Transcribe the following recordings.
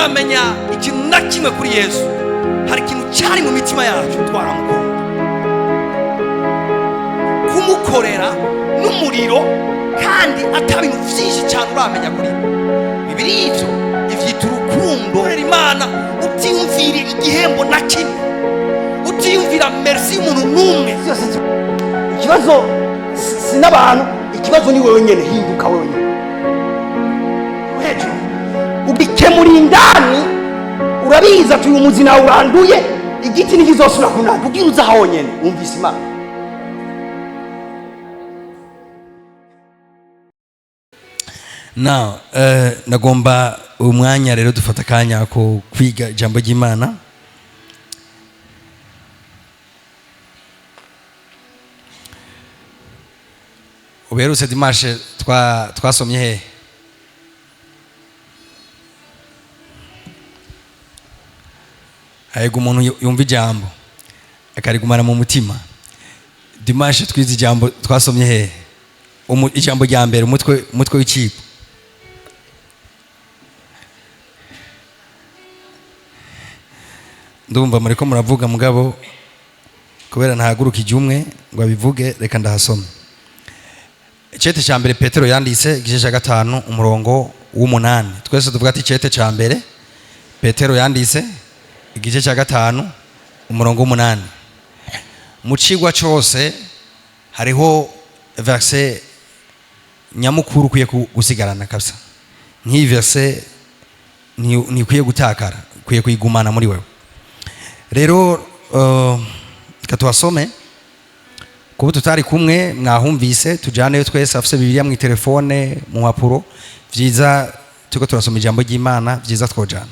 tutaramenya ikintu na kimwe kuri Yesu, hari ikintu cyari mu mitima yacu twaramukunda. Kumukorera n'umuriro kandi atabintu byinshi cyane uramenya kuri Bibiri ivyo ivyita urukundo. Imana utiyumvira igihembo na kimwe, utiyumvira merci y'umuntu n'umwe. Ikibazo si n'abantu, ikibazo ni wewe nyene. Hinduka wewe nyene hejuru ubikemura indani. Urabiza tuyu muzi nawe uranduye, igiti ntikizosubira kunaka ugira uza aho nyene. Umvise Imana. Now nagomba umwanya rero dufata akanya ko kwiga ijambo ry'Imana. Uberutse dimanche twasomye he? Ahego umuntu yumva ijambo akarigumana mu mutima. Dimanche twize ijambo twasomye he? Ijambo rya mbere, umutwe w'icyibo. Ndumva muriko muravuga mugabo kubera ntahaguruka ijumwe ngo abivuge, reka ndahasome. Icete cya mbere Petero yanditse igice cya 5 umurongo w'8. Twese tuvuga ati icete cya mbere Petero yanditse igice cya 5 umurongo w'8. Mu cigwa cyose hariho verse nyamukuru kuye gusigarana kabisa. Nk'iyi verse ni kuye gutakara, kuye kuyigumana muri wewe. Rero katwasome kuba tutari kumwe mwahumvise, tujyaneyo twese afise Bibiliya mu telefone mu mpapuro. Byiza tuko turasoma ijambo ry'Imana, byiza twojana.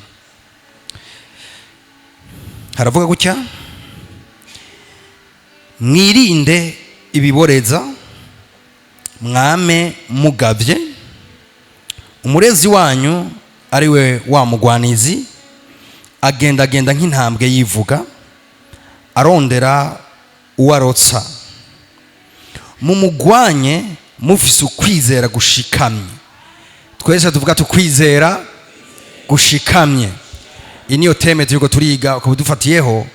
Haravuga gutya: mwirinde ibiboreza, mwame mugavye, umurezi wanyu ari we wa mugwanizi agenda nk'intambwe yivuga, arondera uwarotsa. Mumugwanye mufise ukwizera gushikamye. Twese tuvuga tukwizera gushikamye. Iyi niyo teme turiko turiga, ukaba dufatiyeho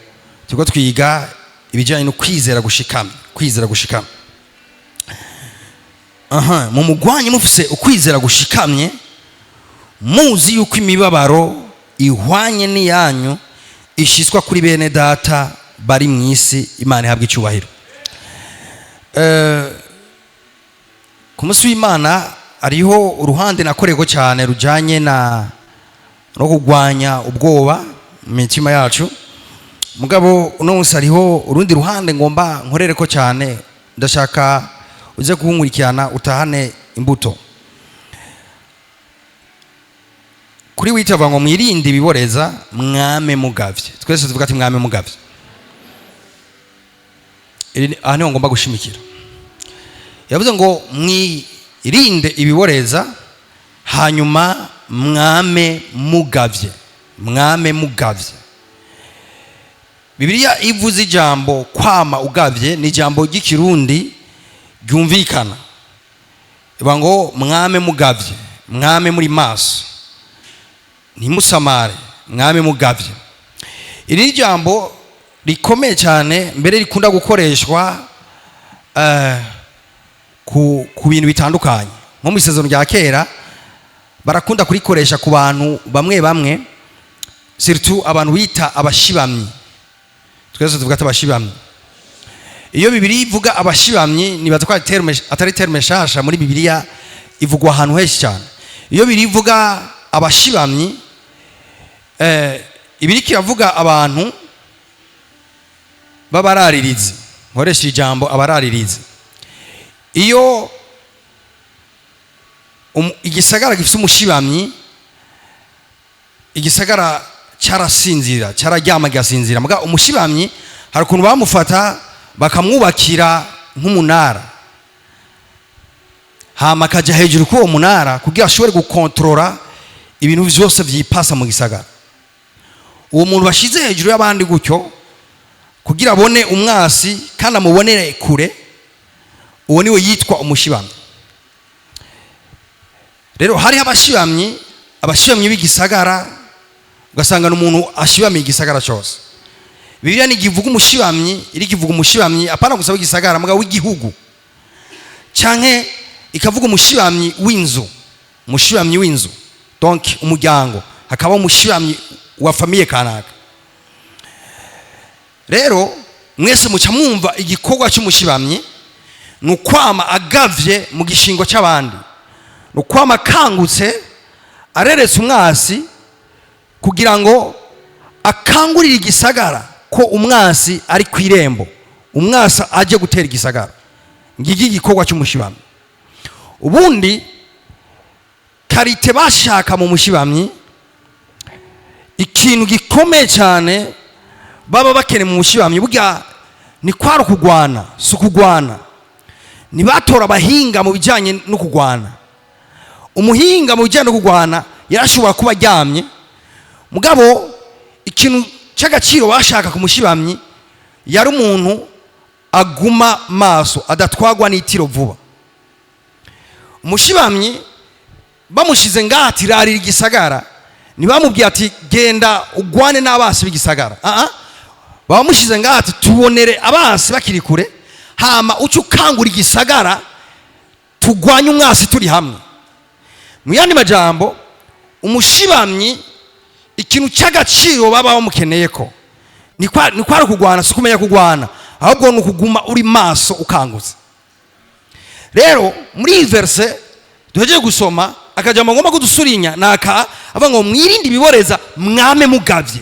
turiko twiga ibijyanye no kwizera gushikamye. Kwizera gushikamye. Mumugwanye mufise ukwizera gushikamye, muzi yuko imibabaro ihwanye n'iyanyu ishyizwa kuri bene data bari mu isi. Imana ihabwa icyubahiro. Ku munsi w'Imana hariho uruhande nakoreko cyane rujyanye no kurwanya ubwoba mu mitima yacu. Mugabo uno munsi hariho urundi ruhande ngomba nkorereko cyane. Ndashaka uze kuhungurikirana utahane imbuto. Kuri witava ngo mwirinde ibiboreza, mwame mugavye. Twese tuvuga ati mwame mugavye. Aha niho ngomba gushimikira. Yavuze ngo mwirinde ibiboreza, hanyuma mwame mugavye. Mwame mugavye. Bibiliya ivuze ijambo kwama ugavye ni ijambo ry'ikirundi ryumvikana. Ivuga ngo mwame mugavye, mwame muri maso, ntimusamare, mwame mugavye. Iri jambo rikomeye cyane, mbere rikunda gukoreshwa ku bintu bitandukanye. Nko mu isezerano rya kera barakunda kurikoresha ku bantu bamwe, surtout abantu bita abashibamyi. Twese tuvuga ati abashibamyi. Iyo Bibiliya ivuga abashibamyi, nibaza ko atari terme shasha muri Bibiliya, ivugwa ahantu henshi cyane. Iyo Bibiliya ivuga abashibamyi, ibiriko iravuga abantu b'abararirizi. Nkoresha ijambo abararirizi. Iyo igisagara gifite umushibamyi, igisagara cyarasinzira, cyararyama gisinzira. Muga umushibamyi hari ukuntu bamufata bakamwubakira nk'umunara, hama akaja hejuru k'uwo munara kugira ashobore gukontorora ibintu byose byipasa mu gisagara. Uwo muntu bashize hejuru y'abandi gutyo kugira abone umwasi kandi amubonere kure, uwo niwe yitwa umushibamyi. Rero hari abashibamyi b'igisagara ugasanga n'umuntu ashibamiye igisagara cyose. Bibiliya nigivuga umushibamyi, iri kivuga umushibamyi apana gusaba igisagara mugabo w'igihugu, canke ikavuga umushibamyi w'inzu, umushibamyi w'inzu, donc umuryango, hakaba umushibamyi wa famille kanaka. Rero mwese muca mwumva igikorwa cy'umushibamyi nukwama agavye mu gishingo cy'abandi, nukwama kangutse areretse umwasi kugira ngo akangurire igisagara ko umwasi ari ku irembo, umwasi aje gutera igisagara. Ngiki gikorwa cy'umushibamyi. Ubundi karite bashaka mu mushibamyi, ikintu gikomeye cyane baba bakene mu mushibamyi burya ni kwaro kugwana, si kugwana. Ni batora abahinga mu bijyanye no kugwana. Umuhinga mu bijyanye no kugwana yarashobora kuba aryamye, mugabo ikintu cy'agaciro bashaka ku mushibamyi yari umuntu aguma maso adatwagwa n'itiro vuba. Umushibamyi bamushize ngati rarira igisagara, ntibamubwiye ati genda ugwane n'abasi b'igisagara. Bamushize ngati tubonere abasi bakiri kure, hama uca ukangura igisagara tugwanye umwasi turi hamwe. Mu yandi majambo, umushibamyi ikintu cy'agaciro baba bamukeneye ko ni kwari kugwana, si kumenya kugwana, ahubwo ni ukuguma uri maso ukangutse. Rero muri iyi verse duhejeje gusoma akajambo ngomba kudusurinya naka ava ngo mwirinde ibiboreza mwame mugavye.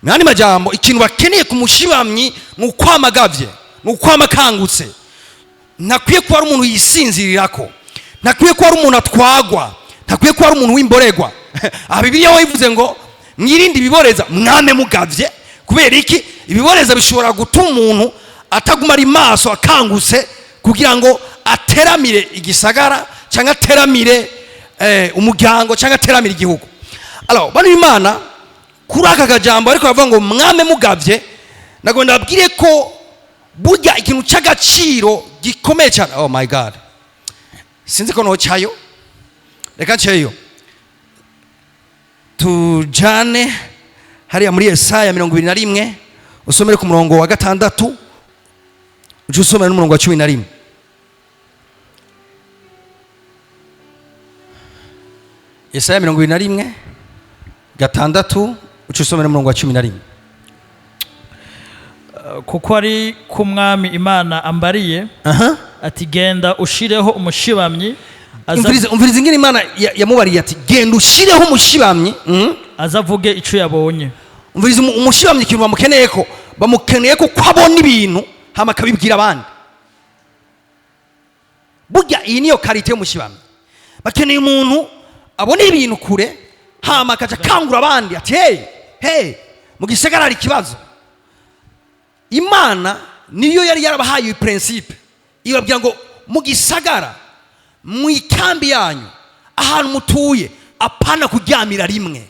Mu yandi majambo ikintu bakeneye ku mushibamyi ni ukwamagavye, ni ukwamakangutse. Ntakwiye kuba ari umuntu yisinzirirako, ntakwiye kuba ari umuntu atwagwa, ntakwiye kuba ari umuntu w'imboregwa. Bibiliya yivuze ngo mwirinde ibiboreza mwame mugavye. Kubera iki? Ibiboreza bishobora gutuma umuntu ataguma ari maso akangutse kugira ngo ateramire igisagara cyangwa ateramire umuryango cyangwa ateramire igihugu. Alors bano Imana kuri aka kajambo ariko bavuga ngo mwame mugavye, nago ndabwire ko burya ikintu cy'agaciro gikomeye cyane. Oh my God, sinzi ko no cyayo, reka cyayo tujane hariya muri Yesaya 21 usomere ku murongo wa 6 uje usomere n'umurongo wa 11. Yesaya 21 6 uje usomere n'umurongo wa 11. Kuko ari ku mwami Imana ambariye ati genda ushireho umushibamyi. Umviriza ingene Imana yamubariye ati genda ushireho umushibamyi azavuge ico yabonye. Umviriza umushibamyi ikintu bamukeneye ko kwabona ibintu hama kabibwira abandi. Burya iyi niyo karite y'umushibamyi. Bakeneye umuntu abona ibintu kure hama akaja kangura abandi ati hey mu gisagara hari ikibazo. Imana niyo yari yarabahaye iyi principe, ibabwira ngo mu gisagara mu ikambi yanyu ahantu mutuye apana kuryamira rimwe,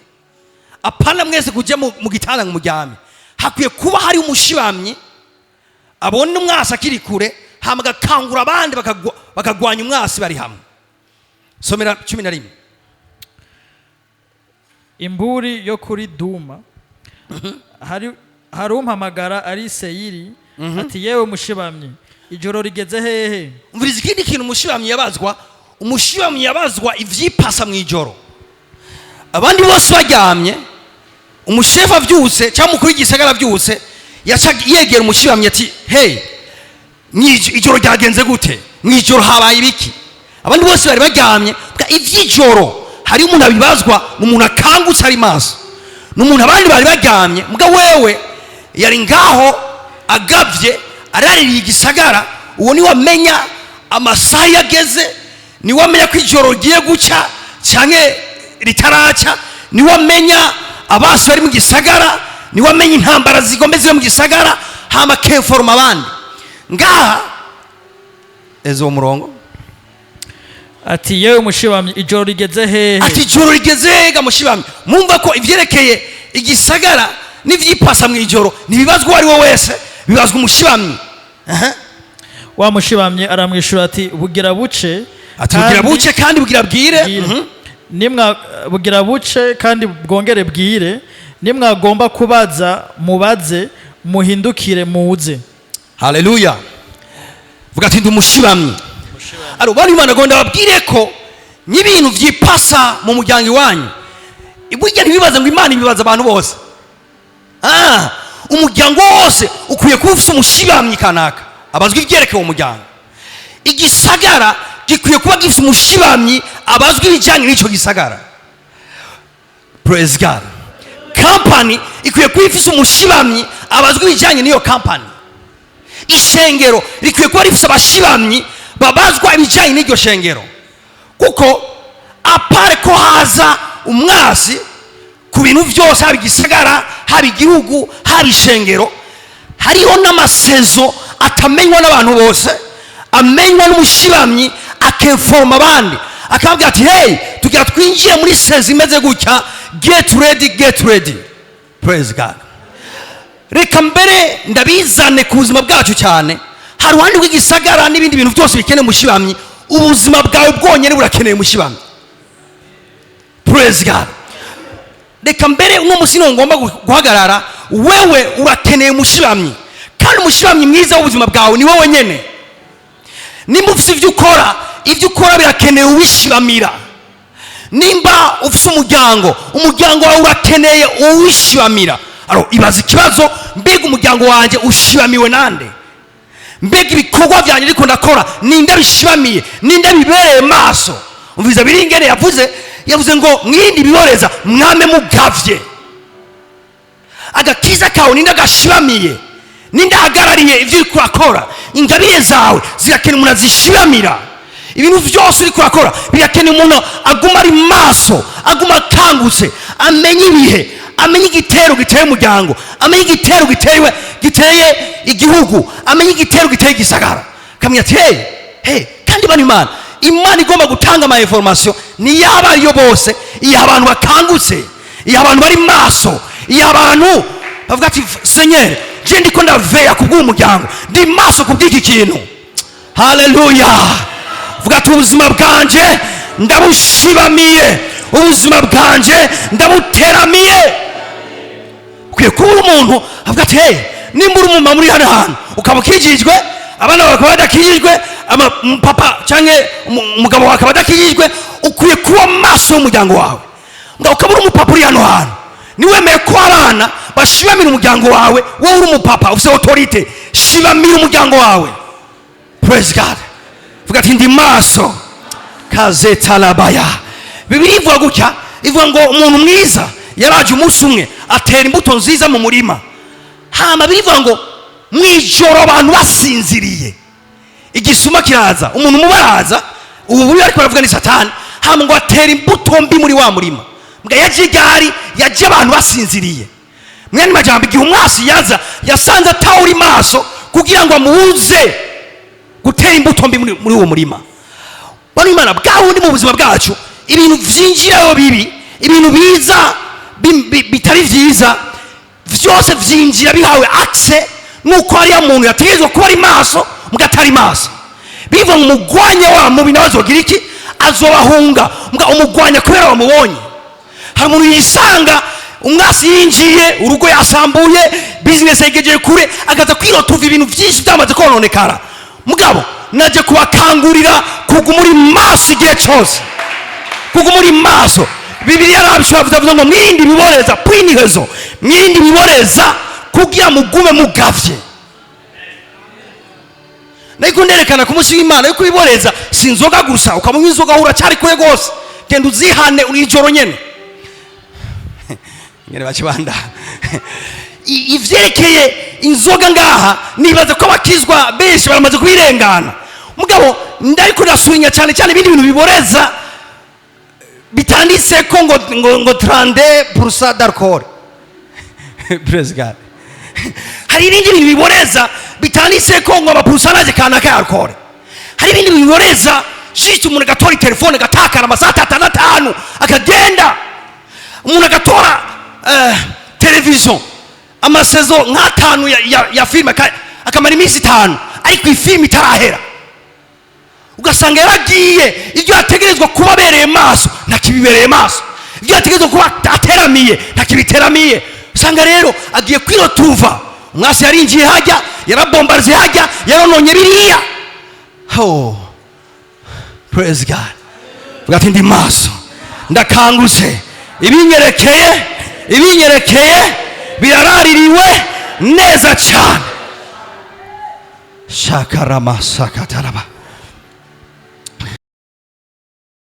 apana mwese kujya mu gitanda ngo muryame. Hakwiye kuba hari umushibamyi abona umwasi akiri kure hama agakangura abandi bakagwanya umwasi bari hamwe. Somera 11. Imburi yo kuri Duma hari umpamagara ari Seyiri ati yewe mushibamyi ijoro rigeze hehe. Umviriza ikindi kintu umushibamyi yabazwa ivyipasa mu ijoro. Abandi bose baryamye, umushefa vyuse cyangwa mukuru igisagara vyuse yaca yegera umushibamyi ati hey ijoro ryagenze gute, mu ijoro habaye ibiki. Abandi bose bari baryamye, ivy'ijoro hari umuntu abibazwa, umuntu akangutse ari maso, n'umuntu abandi bari baryamye mbwa wewe yari ngaho agavye araririye igisagara. Uwo ni wamenya amasaha yageze, ni wamenya ko ijoro giye guca canke ritaraca, ni wamenya abasi bari mu gisagara, ni wamenya intambara zigomeze mu gisagara hama keforma abandi. Ngaha ezo umurongo ati yewe mushibamyi ijoro rigeze hehe. Ati ijoro rigeze hega mushibamyi. Mumva ko ivyerekeye igisagara n'ivyipasa mu ijoro nibibazwa ari wo wese, bibazwa umushibamyi. Wa mushibamyi aramwishura ati bugira buce, ati bugira buce kandi bugira bwire. bugira buce kandi bwongere bwire, nimwagomba kubaza mubaze, muhindukire muze. Haleluya. Vuga ati ndi umushibamyi. Aro bari Imana gonda babwire ko n'ibintu vyipasa mu muryango iwanyu. Iburya ntibibaza ngo Imana ibibaza abantu bose. Umuryango wose ukwiye kuba ufite umushibamyi kanaka abazwi ibyerekeye umuryango. Igisagara gikwiye kuba gifite umushibamyi abazwi ibijyanye n'icyo gisagara. Praise God. Company ikwiye kuba ifite umushibamyi abazwi ibijyanye n'iyo company. Ishengero rikwiye kuba rifite abashibamyi babazwa ibijyanye n'iryo shengero, kuko apare ko haza umwasi ku bintu byose, haba igisagara, haba igihugu, haba ishengero, hariho n'amasezo atamenywa n'abantu bose, amenywa n'umushibamyi akeforma abandi akabwira ati hey, tugira twinjiye muri sezo imeze gutya, get ready, get ready. Praise God. Reka mbere ndabizane ku buzima bwacu cyane. Hari uruhande rw'igisagara n'ibindi bintu byose bikeneye umushibamyi, ubuzima bwawe bwonyine burakeneye umushibamyi. Praise God. Reka mbere uno munsi niho ngomba guhagarara, wewe urakeneye umushibamyi, kandi umushibamyi mwiza w'ubuzima bwawe ni wowe nyene. Nimba ufite ibyo ukora birakeneye uwishibamira. Nimba ufite umuryango wawe urakeneye uwishibamira. Aro ibaza ikibazo, mbega umuryango wanjye ushibamiwe nande? Mbega ibikorwa byanjye ariko ndakora ninde bishibamiye, ninde bibereye maso? Umviza biringere yavuze ngo mwindi biboreza mwame mugavye. Agakiza kawe ninde gashibamiye, ninde hagarariye ibyo uri kurakora? Ingabire zawe zirakeneye umuntu azishibamira. Ibintu byose uri kurakora birakeneye umuntu aguma ari maso, aguma akangutse, amenye ibihe, amenye igitero giteye umuryango, amenye igitero giteye igihugu, amenye igitero giteye igisagara. Kamenya ati hey, kandi bani Imana igomba gutanga ama information ni yaba ariyo bose, iyo abantu bakangutse, iyo abantu bari maso, iyo abantu bavuga ati Seigneur, je ndiko ndaveya kubw'umuryango, ndi maso kubw'iki kintu. Haleluya. Vuga ati ubuzima bwanje ndabushibamiye, ubuzima bwanje ndabuteramiye. Ukwiye kuba umuntu avuga ati hey, nimba uri umumama muri hano hantu ukaba ukijijwe, abana bakaba badakijijwe, papa cyangwa umugabo wawe akaba adakijijwe, ukwiye kuba maso y'umuryango wawe. Ukaba uri umupapa uri hano hantu, niwemeye ko abana bashibamira umuryango wawe, wowe uri umupapa ufite autorite, shibamira umuryango wawe. Praise God. Vuga ati ndi maso. Kaze talabaya. Bibiliya ivuga gutya, ivuga ngo umuntu mwiza yaraje umunsi umwe atera imbuto nziza mu murima. Hama bivuga ngo mwijoro abantu basinziriye, igisuma kiraza, umuntu mubaraza, ubu buri ariko baravuga ni Satani. Hama ngo atera imbuto mbi muri wa murima. Mbwa yaje abantu basinziriye. Mwene majambo igihe umwasi yasanze atawuri maso kugira ngo amubuze gutera imbuto mbi muri uwo murima. Bano Imana bwawundi mu buzima bwacu, ibintu vyinjirayo bibi, ibintu biza bitari vyiza, vyose vyinjira bihawe akse, nuko ari umuntu yategezwe kuba ari maso mugatari maso. Biva mu mugwanya wa mubi nawe azogira iki? Azobahunga. Mbwa umugwanya kubera wamubonye. Hari umuntu yisanga umwasi yinjiye, urugo yasambuye, business yegeje kure, agaza kwirotuva ibintu vyinshi byamaze kononekara. Mugabo naje kubakangurira kuguma muri maso igihe cyose, kuguma muri maso. Bibiliya yarabishavuze ngo mwindi biboreza kwinihezo, mwindi biboreza kugira mugume mugavye. Niko nderekana ku munsi w'Imana yuko biboreza sinzoga gusa, ukamunywa inzoga hura cyari kure gose, genda uzihane urijoro nyene. Ngene bakibanda ivyerekeye inzoga ngaha nibaza ko bakizwa benshi baramaze kubirengana. Mugabo ndariko nasubinya cyane ibindi bintu biboreza bitanditse ko ngo 30% d'alcool. Praise God. Hari ibindi bintu biboreza bitanditse ko ngo abapusanage kanaka ya alcool. Hari ibindi bintu biboreza shitse umuntu gatora telefone gatakara amasaha 5 akagenda, umuntu agatora television amasezo nk'atanu ya filime akamara iminsi 5 ariko ifilime itarahera, ugasanga yaragiye ibyo yategerezwa kuba bereye maso ntakibibereye maso, ibyo yategerezwa kuba ateramiye ntakibiteramiye. usanga rero agiye kwirotuva, umwasi yarinjiye hajya, yarabombarize hajya, yarononye biriya. Praise God. vuga ati ndi maso, ndakangutse, ibinyerekeye biraraririwe neza cyane. Shakarama sakataraba.